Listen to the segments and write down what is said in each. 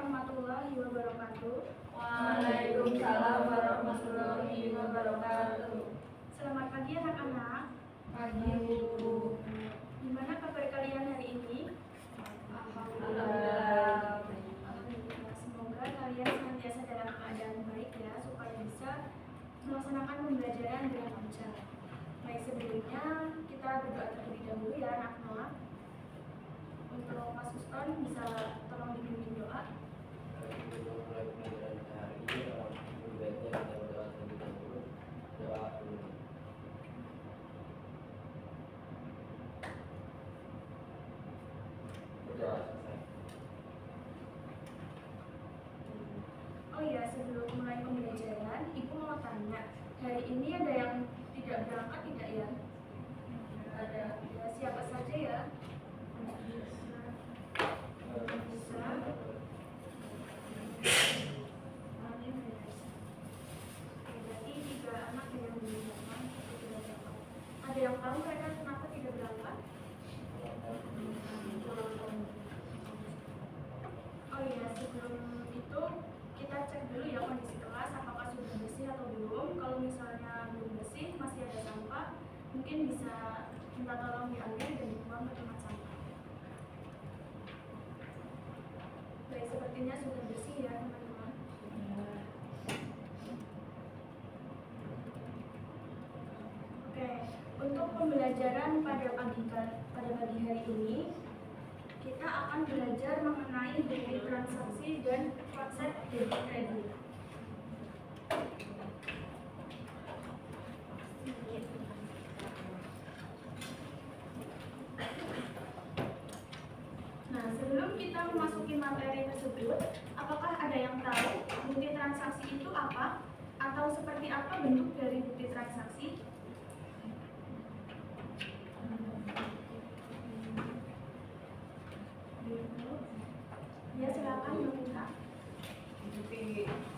warahmatullahi wabarakatuh. Waalaikumsalam warahmatullahi wabarakatuh. Selamat pagi anak-anak. Pagi Bu. Gimana kabar kalian hari ini? Alhamdulillah. Alhamdulillah. Semoga kalian senantiasa dalam keadaan baik ya, supaya bisa melaksanakan pembelajaran dengan lancar. Baik, sebelumnya kita berdoa terlebih dahulu ya anak-anak. Untuk Mas Uston bisa tolong dibimbing doa. Sebelum mulai pembelajaran hari ini, baiknya kita berdoa terlebih dahulu. Doa dulu. Berdoa selesai. Oh iya, sebelum mulai pembelajaran, Ibu mau tanya, hari ini ada yang tidak berangkat tidak ya? Ada. Ya, siapa saja ya? Bisa. Berarti 3 anak yang belum berangkat atau tidak berangkat. Ada yang tahu mereka kenapa tidak berangkat? Oh iya, sebelum itu kita cek dulu ya kondisi kelas, apakah sudah bersih atau belum. Kalau misalnya belum bersih, masih ada sampah, mungkin bisa minta tolong diambil dan dibuang ke tempat sampah. Baik, sepertinya sudah bersih ya teman-teman. Oke, untuk pembelajaran pada pagi hari ini, kita akan belajar mengenai debit transaksi dan konsep debit kredit. Nah, sebelum kita memasuki materi tersebut, apakah ada yang tahu bukti transaksi itu apa? Atau seperti apa bentuk dari bukti transaksi? Ya, silakan Mbak.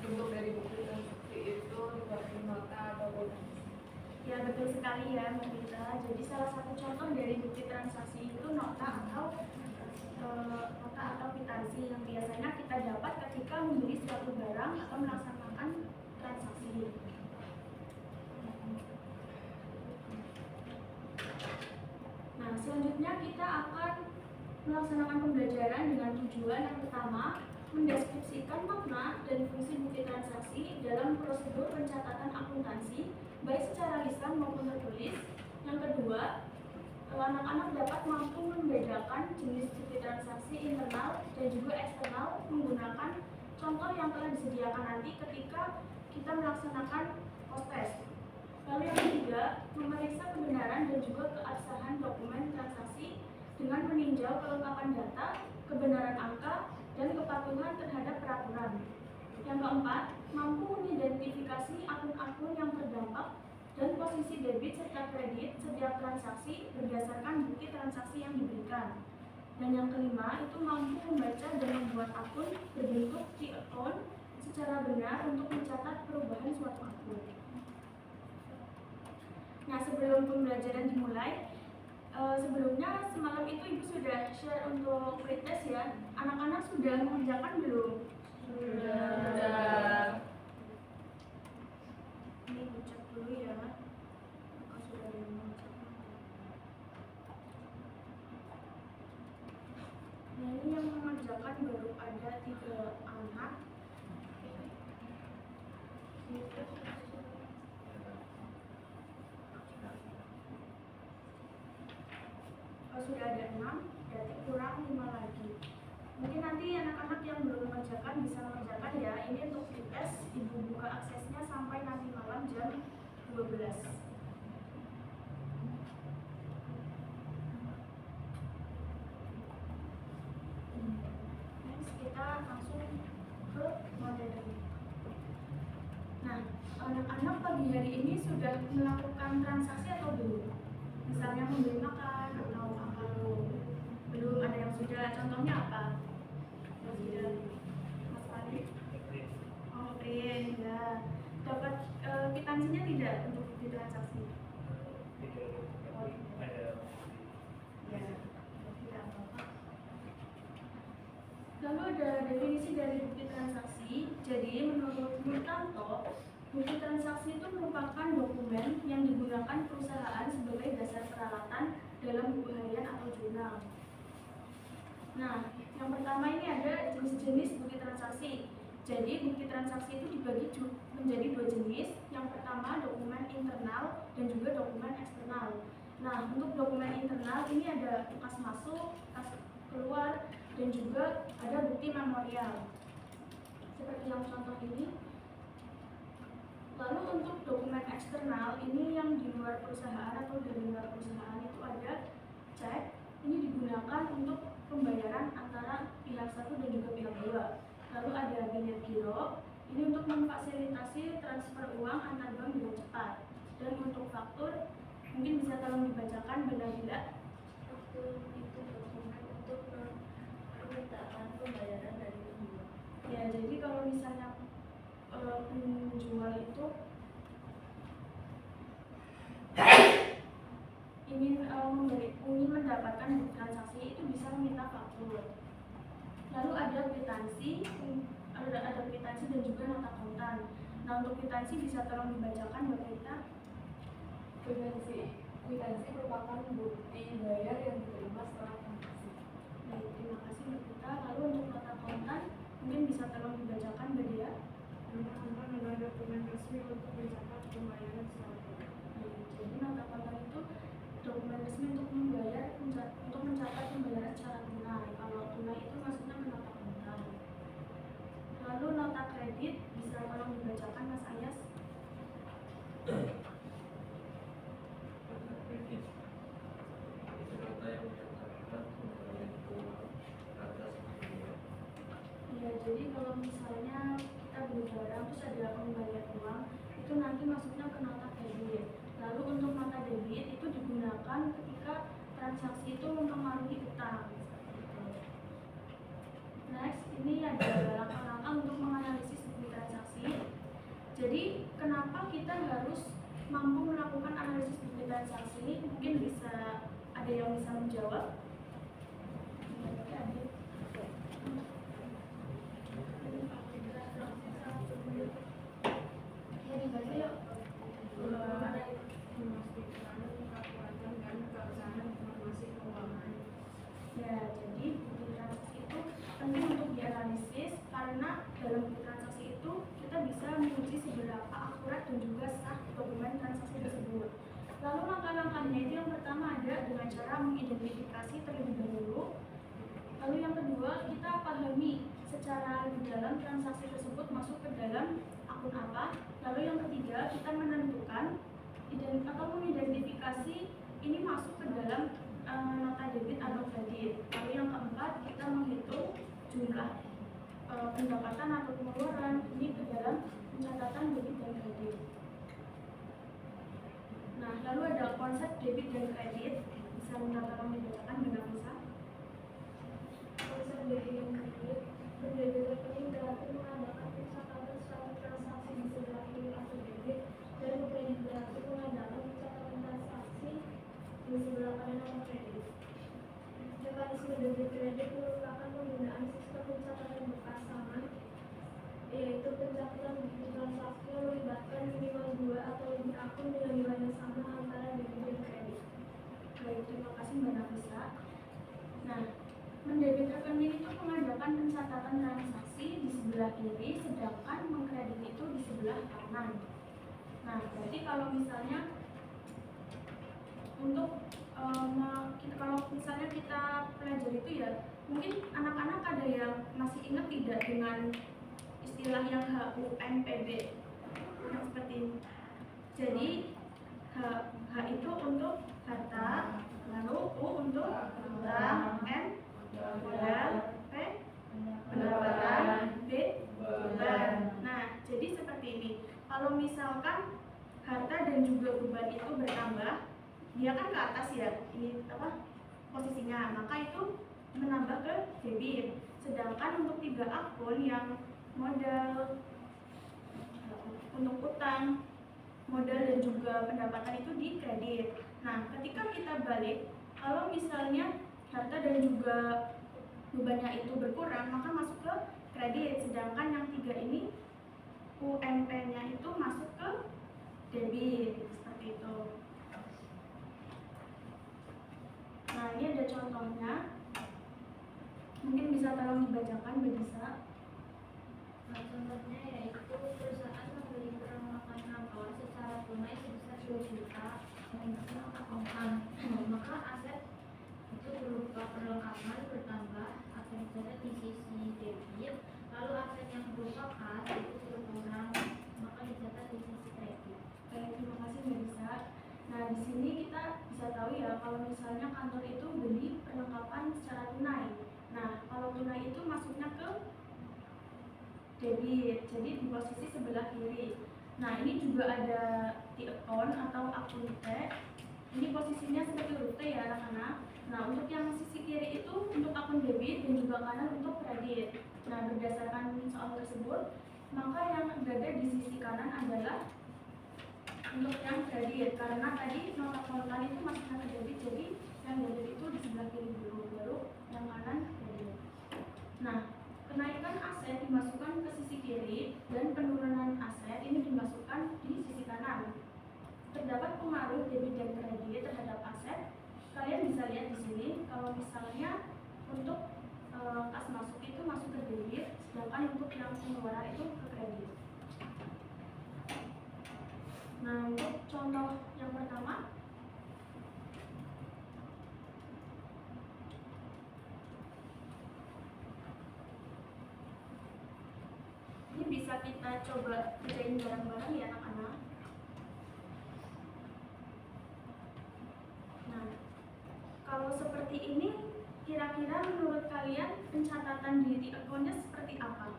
Bentuk dari bukti transaksi itu seperti nota atau akuntansi. Ya, betul sekali ya Mbak Rita. Jadi salah satu contoh dari bukti transaksi itu nota atau kwitansi yang biasanya kita dapat ketika membeli suatu barang atau melaksanakan transaksi. Nah, selanjutnya kita akan melaksanakan pembelajaran dengan tujuan yang pertama, mendeskripsikan makna dan fungsi bukti transaksi dalam prosedur pencatatan akuntansi, baik secara lisan maupun tertulis. Yang kedua, anak-anak dapat mampu membedakan jenis bukti transaksi internal dan juga eksternal menggunakan contoh yang telah disediakan nanti ketika kita melaksanakan post-test. Lalu yang ketiga, memeriksa kebenaran dan juga keabsahan dokumen transaksi dengan meninjau kelengkapan data, kebenaran angka, dan kepatuhan terhadap peraturan. Yang keempat, mampu mengidentifikasi akun-akun yang terdampak dan posisi debit serta kredit setiap transaksi berdasarkan bukti transaksi yang diberikan. Dan yang kelima, itu mampu membaca dan membuat akun berbentuk key account secara benar untuk mencatat perubahan suatu akun. Nah, sebelum pembelajaran dimulai, sebelumnya semalam itu Ibu sudah share untuk pretest ya. Anak-anak sudah mengerjakan belum? Sudah. Ini Ibu cek dulu ya. Apakah sudah ada yang mengerjakan? Nah, ini yang mengerjakan baru ada 3 anak. Sudah ada 6, berarti kurang 5 lagi. Mungkin nanti anak-anak yang belum mengerjakan bisa mengerjakan ya. Ini untuk tes, Ibu buka aksesnya sampai nanti malam jam 12. Next, kita langsung ke materi. Nah, anak-anak pagi hari ini sudah melakukan transaksi atau belum? Misalnya membeli makan atau apa belum? Ada yang sudah, contohnya apa? Yang sudah, Mas Fadli? Oh, print ya. Dapat kwitansinya tidak untuk di transaksi? Ya, tidak apa-apa. Lalu ada definisi dari bukti transaksi. Jadi menurut Murtanto, bukti transaksi itu merupakan dokumen yang digunakan perusahaan sebagai dasar peralatan dalam buku harian atau jurnal. Nah, yang pertama ini ada jenis-jenis bukti transaksi. Jadi bukti transaksi itu dibagi menjadi dua jenis. Yang pertama dokumen internal dan juga dokumen eksternal. Nah, untuk dokumen internal ini ada kas masuk, kas keluar, dan juga ada bukti memorial. Seperti yang contoh ini. Lalu untuk dokumen eksternal ini yang di luar perusahaan atau dari luar perusahaan itu ada cek. Ini digunakan untuk pembayaran antara pihak satu dan juga pihak dua. Lalu ada bilet giro, ini untuk memfasilitasi transfer uang antar bank dengan cepat. Dan untuk faktur, mungkin bisa tolong dibacakan bila-bila. Faktur itu dokumen untuk permintaan pembayaran dari penjual. Ya, jadi kalau misalnya penjual itu ingin mendapatkan transaksi itu bisa meminta faktur. Lalu ada kwitansi dan juga nota kontan. Nah, untuk kwitansi bisa tolong dibacakan Mbak Rita. Kwitansi merupakan bukti bayar yang diterima setelah transaksi. Baik, terima kasih Mbak Rita. Lalu untuk nota kontan mungkin bisa tolong dibacakan Mbak Dia. Nota kontan adalah dokumen resmi untuk mencatat pembayaran secara tunai. Jadi nota kontan itu dokumen resmi untuk mencatat pembayaran secara tunai. Kalau tunai itu maksudnya ke nota kontan. Lalu nota kredit bisa tolong dibacakan Mas Ayas. Kredit itu nota yang menyatakan pemberian uang atas biaya. Ya, jadi kalau misalnya kita beli barang terus ada pembayaran uang, itu nanti masuknya ke nota kredit. Lalu untuk nota debit itu digunakan ketika transaksi itu mempengaruhi utang. Next, ini ada langkah-langkah untuk menganalisis bukti transaksi. Jadi, kenapa kita harus mampu melakukan analisis bukti transaksi? Mungkin bisa ada yang bisa menjawab. Ya, dibaca yuk. Memastikan kekuatan dan keabsahan informasi keuangan. Ya, jadi bukti transaksi itu penting untuk dianalisis karena dalam bukti transaksi itu kita bisa menguji seberapa akurat dan juga sah dokumen transaksi tersebut. Lalu langkah-langkahnya itu yang pertama ada dengan cara mengidentifikasi terlebih dahulu. Lalu yang kedua kita pahami secara di dalam transaksi tersebut masuk ke dalam akun apa. Lalu yang ketiga kita menentukan atau mengidentifikasi ini masuk ke dalam nota debit atau kredit. Lalu yang keempat kita menghitung jumlah pendapatan atau pengeluaran ini ke dalam pencatatan debit dan kredit. Nah, lalu ada konsep debit dan kredit. Bisa minta tolong dibacakan Mbak Nafisa. Konsep debit dan kredit berbeda rekening berarti mengadakan pencatatan status transaksi di sebelah kiri atau debit, dan kredit berarti mengadakan pencatatan transaksi di sebelah kanan atau kredit. Mekanisme debit kredit merupakan penggunaan sistem pencatatan berpasangan, yaitu pencatatan bukti transaksi yang melibatkan minimal 2 atau lebih akun dengan nilai yang sama antara debit dan kredit. Baik, terima kasih Mbak Nafisa. Nah, mendebit rekening itu mengadakan pencatatan transaksi di sebelah kiri, sedangkan mengkredit itu di sebelah kanan. Nah, berarti kalau misalnya untuk kalau misalnya kita pelajari itu ya, mungkin anak-anak ada yang masih ingat tidak dengan istilah yang HUNPB yang seperti ini. Jadi H itu untuk harta, lalu U untuk utang, N modal, P pendapatan, B beban. Nah, jadi seperti ini. Kalau misalkan harta dan juga beban itu bertambah, dia kan ke atas ya, ini posisinya, maka itu menambah ke debit. Sedangkan untuk 3 akun yang modal, untuk utang, modal dan juga pendapatan itu di kredit. Nah, ketika kita balik, kalau misalnya harta dan juga bebannya itu berkurang, maka masuk ke kredit. Sedangkan yang 3 ini UMP-nya itu masuk ke debit, seperti itu. Nah, ini ada contohnya, mungkin bisa tolong dibacakan, Mbak Disa. Nah, contohnya yaitu perusahaan membeli perlengkapan kantor secara tunai sebesar 2 juta maka aset itu berupa perlengkapan bertambah aset tercatat di sisi debit, lalu aset yang berupa kas itu berkurang maka dicatat di sisi kredit. Baik, terima kasih Mbak Disa. Nah, di sini kita bisa tahu ya kalau misalnya kantor itu beli perlengkapan secara tunai. Nah, kalau tunai itu masuknya ke debit, jadi di posisi sebelah kiri. Nah, ini juga ada di account atau akun T. Ini posisinya seperti huruf T ya anak-anak. Nah, untuk yang sisi kiri itu untuk akun debit dan juga kanan untuk kredit. Nah, berdasarkan soal tersebut, maka yang berada di sisi kanan adalah untuk yang kredit, karena tadi nota kontan itu masuknya ke debit, jadi yang debit itu di sebelah kiri dulu, baru yang kanan kredit. Nah, kenaikan aset dimasukkan ke sisi kiri dan penurunan aset ini dimasukkan di sisi kanan. Terdapat pengaruh debit dan kredit terhadap aset. Kalian bisa lihat di sini kalau misalnya untuk kas masuk itu masuk ke debit, sedangkan untuk yang pengeluaran itu ke kredit. Nah, untuk contoh yang pertama, ini bisa kita coba kerjain bareng-bareng ya anak-anak. Nah, kalau seperti ini, kira-kira menurut kalian pencatatan di akunnya seperti apa?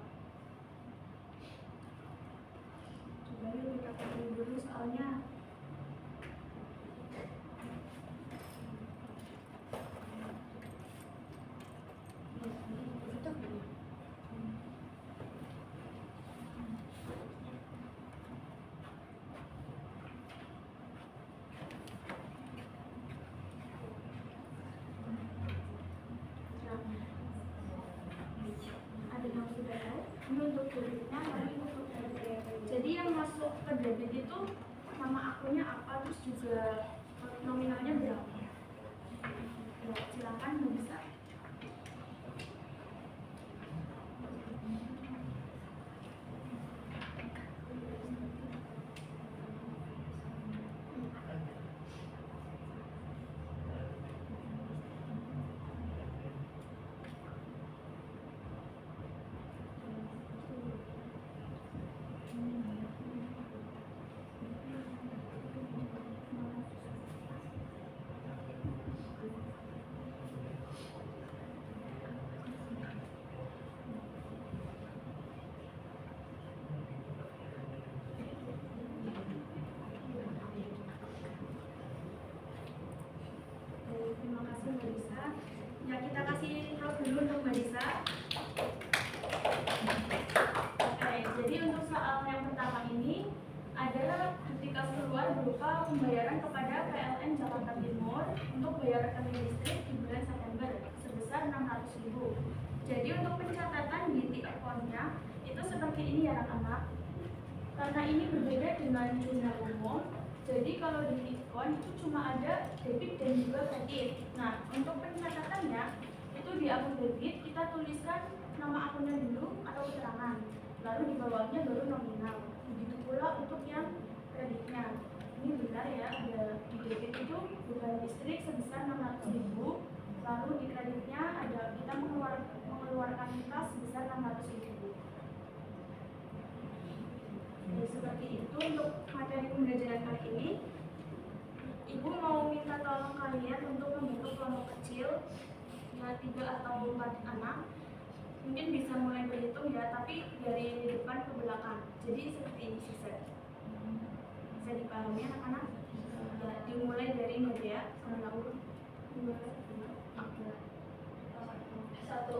Coba yuk kita pilih dulu soalnya. Ada yang sudah tahu? Ini untuk debitnya, tapi untuk kredit. Jadi yang masuk ke debit itu nama akunnya apa, terus juga nominalnya berapa? Ya, silakan bisa. Terima kasih Mbak Disa. Ya, kita kasih applause dulu untuk Mbak Disa. Oke, jadi untuk soal yang pertama ini ada bukti kas keluar berupa pembayaran kepada PLN Jakarta Timur untuk bayar rekening listrik di bulan September sebesar 600.000. Jadi untuk pencatatan di account-nya itu seperti ini ya anak-anak. Karena ini berbeda dengan jurnal umum, jadi kalau di account itu cuma ada debit dan juga kredit. Nah, untuk pencatatannya itu di akun debit kita tuliskan nama akunnya dulu atau keterangan, lalu di bawahnya baru nominal. Begitu pula untuk yang kreditnya. Ini benar ya, ada di debit itu beban listrik sebesar 600.000, lalu di kreditnya ada kita mengeluarkan kas sebesar 600.000. Jadi seperti itu untuk materi pembelajaran kali ini. Ibu mau minta tolong kalian untuk membentuk kelompok kecil ya 3 atau 4 anak. Mungkin bisa mulai berhitung ya, tapi dari depan ke belakang. Jadi seperti ini sisa. Bisa dipahami anak-anak? Ya, dimulai dari Nadia sama Laur. Satu.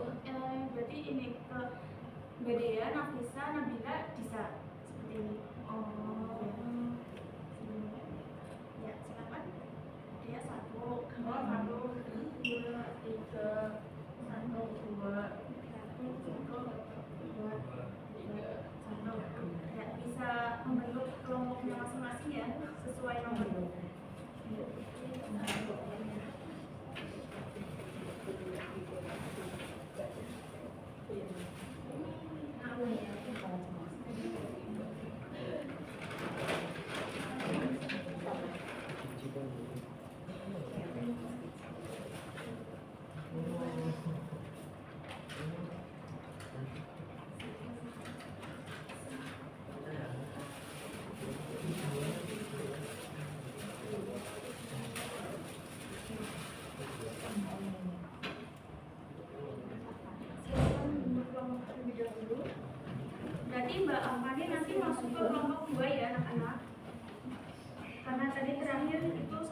Berarti ini ke Nadia, Nafisa, Nabila, Disa. Seperti ini. Oh. Ya, silakan. Dia 1, 2, 3, 1, Ya, bisa membentuk kelompoknya masing-masing ya sesuai nomor. Berarti Mbak Amani nanti masuk ke kelompok 2 ya anak-anak. Karena tadi terakhir itu 1.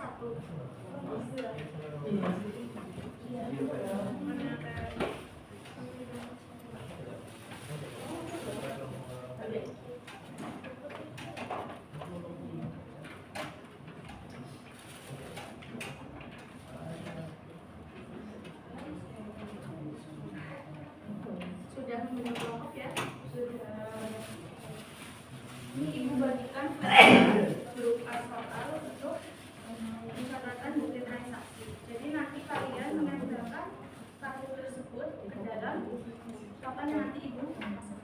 Sudah membentuk kelompok ya? Ini Ibu bagikan grup asal untuk mencatatkan bukti transaksi. Jadi nanti kalian menempelkan kartu tersebut ke dalam papan yang nanti Ibu pasang.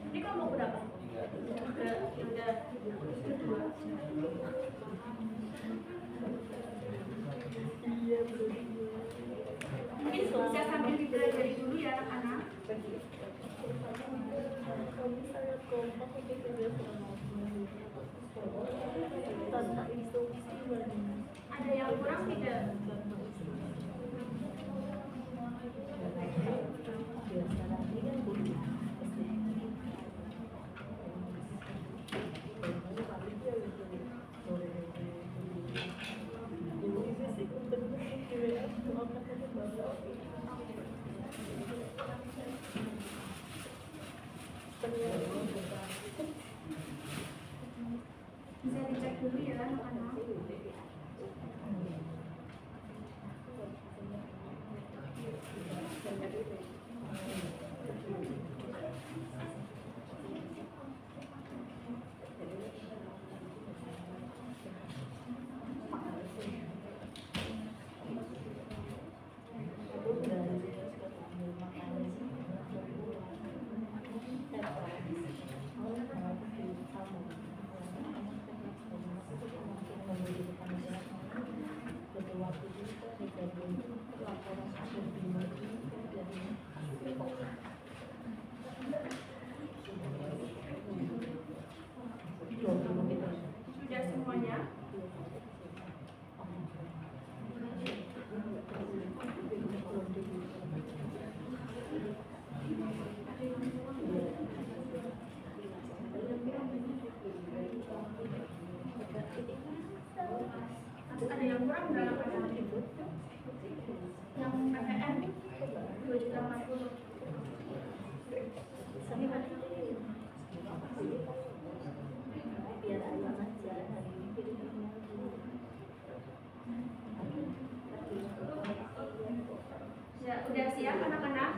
Ini kelompok berapa? Udah. Mungkin bisa sambil dipelajari dulu ya anak-anak. Ada yang kurang tidak? Bisa dicek dulu ya anak-anak. Sudah semuanya? Ada yang kurang dalam anak itu? Yang PPN 2.040.000. Biar aman aja hari ini. Ya, udah siap anak-anak?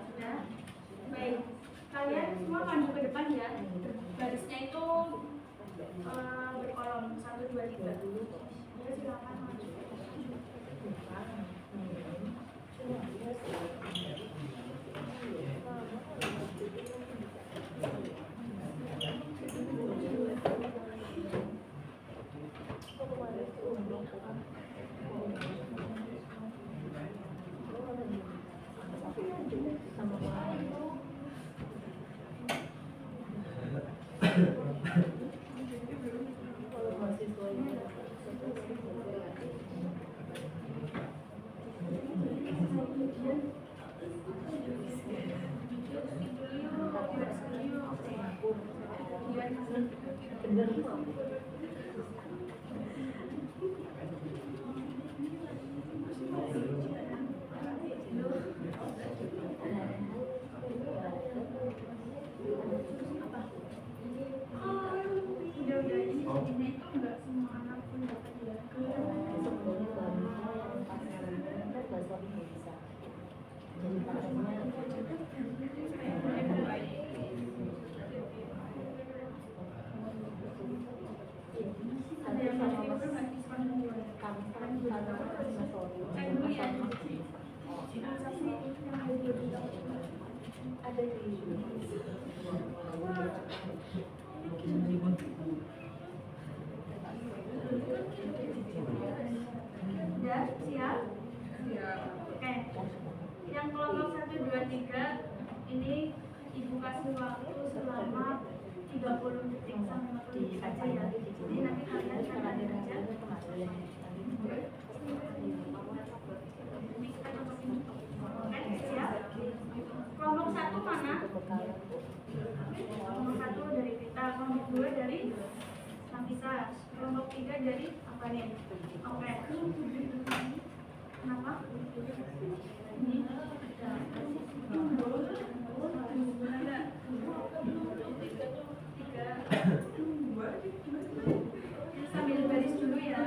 Sudah? Baik. semua maju ke depan ya. Garisnya itu berkolom 1, 2, 3. Oke, silakan maju. Ini itu enggak semua anak pun dapat ya. Ada yang mau diskon dulu. Cek dulu ya. Ada di Udah siap? Oke. Yang kelompok 1, 2, 3 ini ibu kasih waktu selama 30 detik sampai 40 detik aja ya. Jadi nanti kalian catat aja. Ini kita cocokin. Oke, siap? Kelompok 1 mana? Kelompok 1 dari kita, kelompok 2 dari Nafisa, kelompok 3 dari apa nih? Oke. Kenapa? Ini sambil baris dulu ya.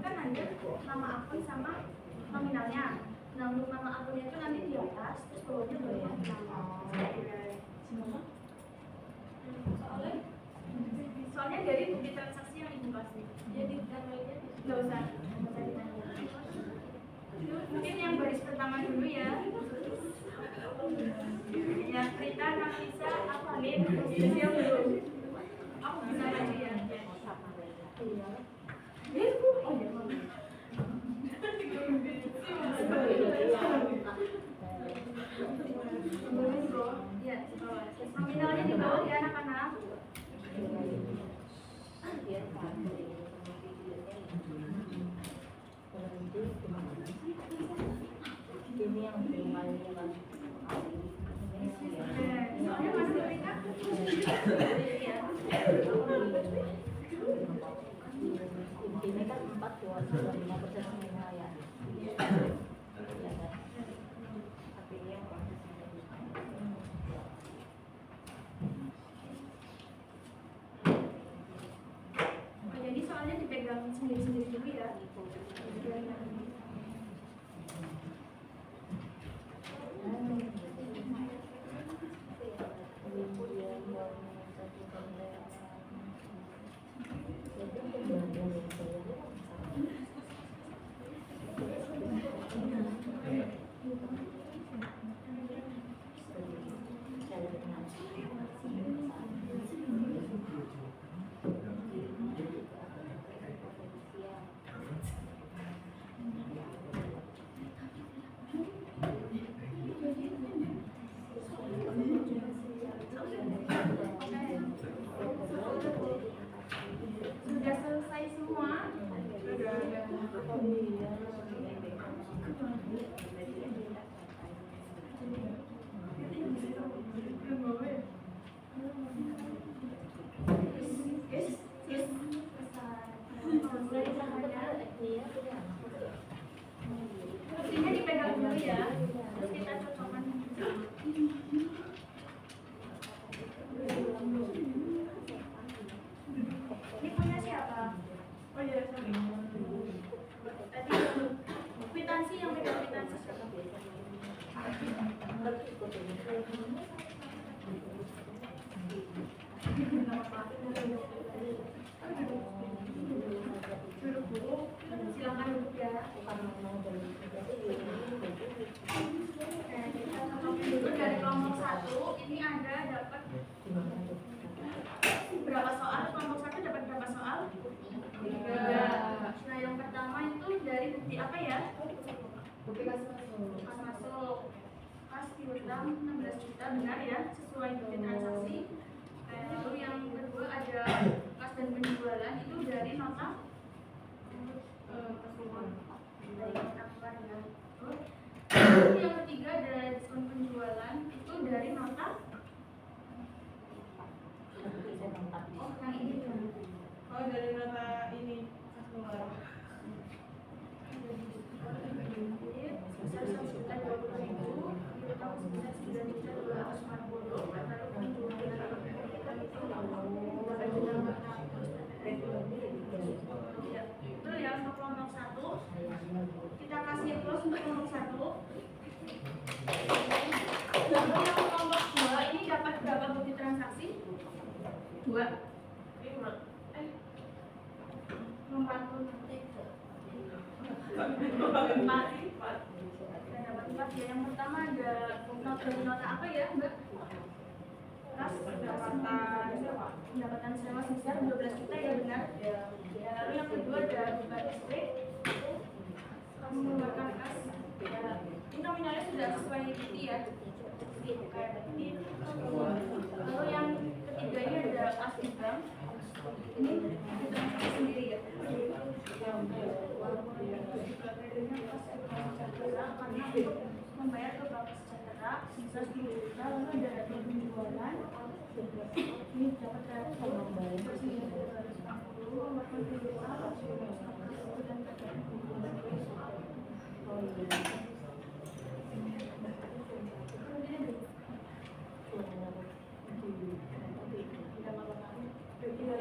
Kan ada nama akun sama nominalnya. Nah, untuk nama akunnya itu nanti di atas, terus bawahnya baru nama. Soalnya dari bukti transaksi yang ibu kasih. Jadi nggak usah ditanya. Mungkin yang baris pertama dulu ya. Ya, Rita, Nafisa, Afalin, Siapa belum? Aku bisa maju ya. Nominalnya di bawah ya anak-anak. Ini yang paling Soalnya masih mereka. ini kan 4,5% semua ya. Tapi yang Jadi soalnya dipegang sendiri-sendiri dulu ya. bukti apa ya? Bukti kas masuk. Kas piutang 16 juta benar ya, sesuai bukti transaksi. Lalu yang kedua ada kas dan penjualan itu dari nota dari akbar ya. Lalu yang ketiga ada diskon penjualan itu dari nota yang ini kan. Oh, dari nota ini kas pengeluaran. Sebesar 1.020.000, piutang sebesar 9.250, lalu penjualan itu ya untuk kelompok 1. Kita kasih close untuk kelompok 1. Lalu yang kelompok 2 ini dapat berapa bukti transaksi? 2. Yang pertama ada nota apa ya, Mbak? Kas pendapatan sewa sebesar 12 juta ya benar. Lalu yang kedua ada beban listrik. Kamu mengeluarkan kas. Ini nominalnya sudah sesuai bukti ya. Lalu yang ketiga ini ada kas di bank. Ini kita sendiri ya. Karena untuk membayar ke bank sejahtera sebesar 10 juta, lalu ada penjualan ini dapat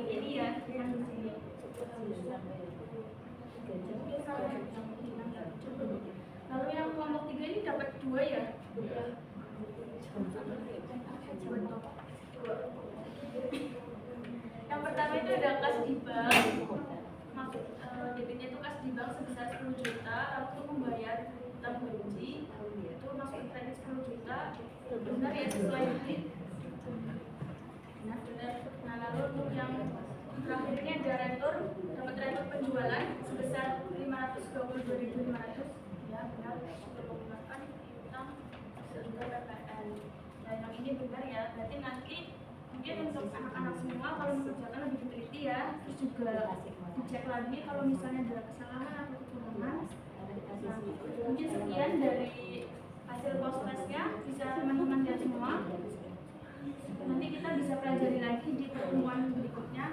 ini ya yang di sini. Lalu yang kelompok 3 ini dapat 2 ya? Yang pertama itu ada kas di bank. Maksud debitnya itu kas di bank sebesar 10 juta. Lalu untuk membayar utang gaji itu masuk kredit 10 juta. Benar ya sesuai bukti? Benar. Nah lalu untuk yang terakhir ini ada rentur, dapat rentur penjualan sebesar 522.500 ya benar untuk menggunakan utang serta PPN. Nah yang ini benar ya, berarti nanti mungkin untuk anak-anak semua kalau mengerjakan lebih diteliti ya, terus juga dicek lagi kalau misalnya ada kesalahan atau kekurangan. Nah, mungkin sekian dari hasil post testnya, bisa teman-teman lihat semua. Nanti kita bisa pelajari lagi di pertemuan berikutnya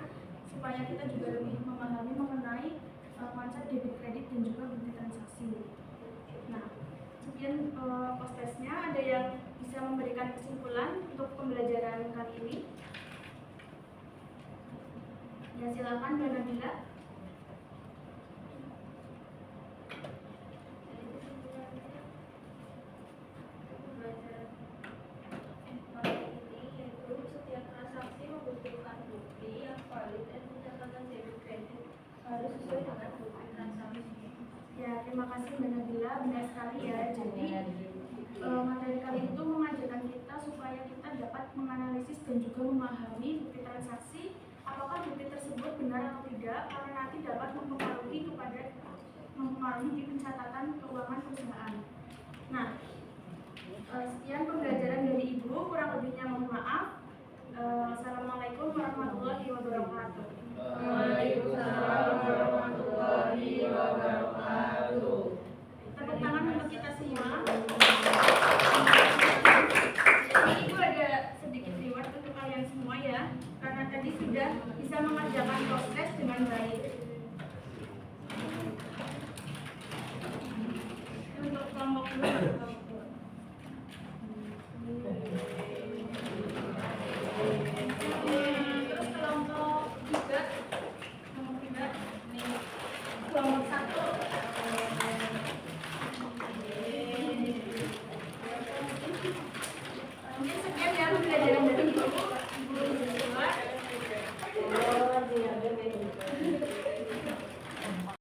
supaya kita juga lebih memahami mengenai konsep debit kredit dan juga bukti transaksi. Nah, sekian post testnya. Ada yang bisa memberikan kesimpulan untuk pembelajaran kali ini? Ya silakan Mbak Nabila. Harus sesuai dengan bukti transaksi. Ya, terima kasih Mbak Nabila, benar sekali ya. Jadi materi kali itu mengajarkan kita supaya kita dapat menganalisis dan juga memahami bukti transaksi, apakah bukti tersebut benar atau tidak, karena nanti dapat mempengaruhi di pencatatan keuangan perusahaan. Nah, sekian pembelajaran dari Ibu, kurang lebihnya mohon maaf. Assalamualaikum warahmatullahi wabarakatuh. Waalaikumsalam warahmatullahi wabarakatuh. Tepuk tangan untuk kita semua. Jadi Ibu ada sedikit reward untuk kalian semua ya, karena tadi sudah bisa mengerjakan proses dengan baik. Untuk kelompok 2